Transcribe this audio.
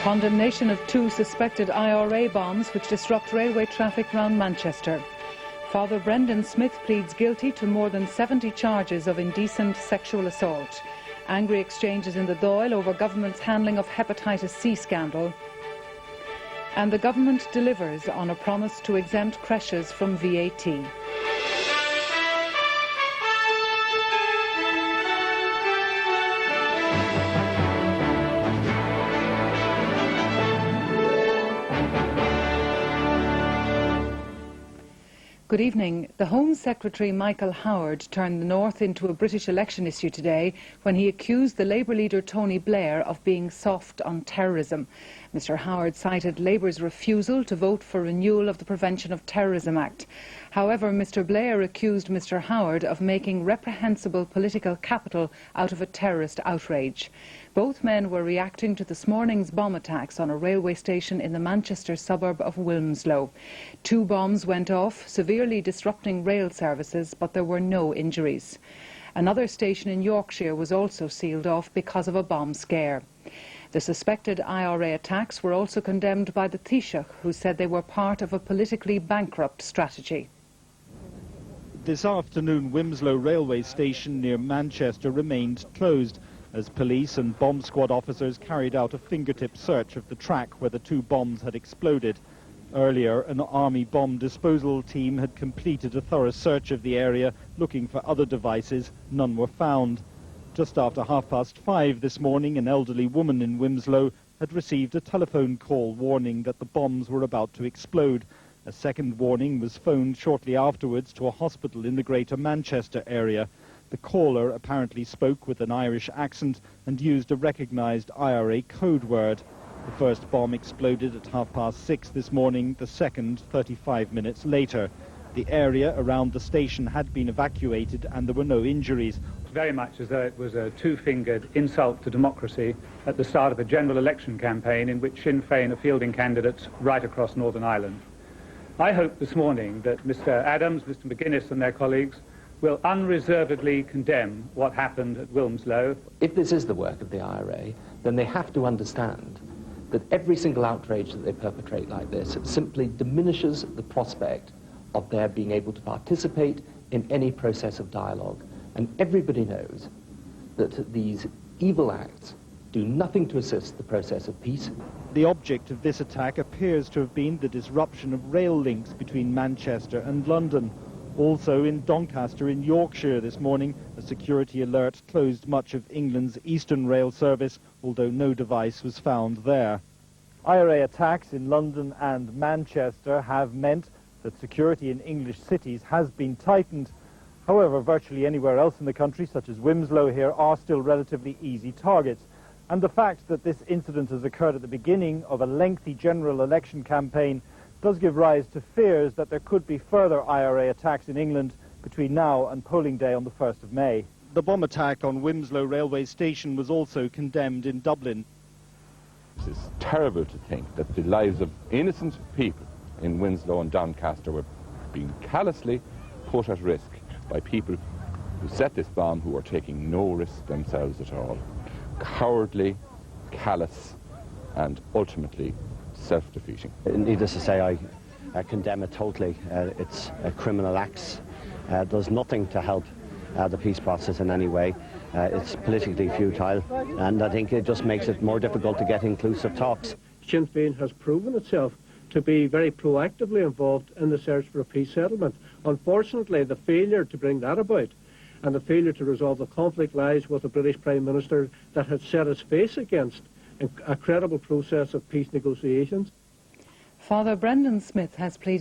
Condemnation of 2 suspected IRA bombs which disrupt railway traffic round Manchester. Father Brendan Smith pleads guilty to more than 70 charges of indecent sexual assault. Angry exchanges in the Dáil over government's handling of hepatitis C scandal. And the government delivers on a promise to exempt creches from VAT. Good evening. The Home Secretary Michael Howard turned the North into a British election issue today when he accused the Labour leader Tony Blair of being soft on terrorism. Mr Howard cited Labour's refusal to vote for renewal of the Prevention of Terrorism Act. However, Mr Blair accused Mr Howard of making reprehensible political capital out of a terrorist outrage. Both men were reacting to this morning's bomb attacks on a railway station in the Manchester suburb of Wilmslow. 2 bombs went off, severely disrupting rail services, but there were no injuries. Another station in Yorkshire was also sealed off because of a bomb scare. The suspected IRA attacks were also condemned by the Taoiseach, who said they were part of a politically bankrupt strategy. This afternoon, Wilmslow railway station near Manchester remained closed as police and bomb squad officers carried out a fingertip search of the track where the 2 bombs had exploded. Earlier, an army bomb disposal team had completed a thorough search of the area, looking for other devices. None were found. Just after 5:30 this morning, an elderly woman in Wilmslow had received a telephone call warning that the bombs were about to explode. A second warning was phoned shortly afterwards to a hospital in the Greater Manchester area. The caller apparently spoke with an Irish accent and used a recognised IRA code word. The first bomb exploded at 6:30 this morning, the second 35 minutes later. The area around the station had been evacuated and there were no injuries. Very much as though it was a 2-fingered insult to democracy at the start of a general election campaign in which Sinn Féin are fielding candidates right across Northern Ireland. I hope this morning that Mr Adams, Mr McGuinness and their colleagues will unreservedly condemn what happened at Wilmslow. If this is the work of the IRA, then they have to understand that every single outrage that they perpetrate like this simply diminishes the prospect of their being able to participate in any process of dialogue. And everybody knows that these evil acts do nothing to assist the process of peace. The object of this attack appears to have been the disruption of rail links between Manchester and London. Also in Doncaster in Yorkshire this morning, a security alert closed much of England's Eastern rail service, although no device was found there. IRA attacks in London and Manchester have meant that security in English cities has been tightened. However, virtually anywhere else in the country, such as Wilmslow here, are still relatively easy targets. And the fact that this incident has occurred at the beginning of a lengthy general election campaign does give rise to fears that there could be further IRA attacks in England between now and polling day on the 1st of May. The bomb attack on Wilmslow railway station was also condemned in Dublin. It is terrible to think that the lives of innocent people in Wilmslow and Doncaster were being callously put at risk by people who set this bomb who are taking no risk themselves at all. Cowardly, callous and ultimately self-defeating. Needless to say, I condemn it totally. It's a criminal acts. Does nothing to help the peace process in any way. It's politically futile, and I think it just makes it more difficult to get inclusive talks. Sinn Féin has proven itself to be very proactively involved in the search for a peace settlement. Unfortunately, the failure to bring that about and the failure to resolve the conflict lies with the British Prime Minister that had set his face against a credible process of peace negotiations. Father Brendan Smith has pleaded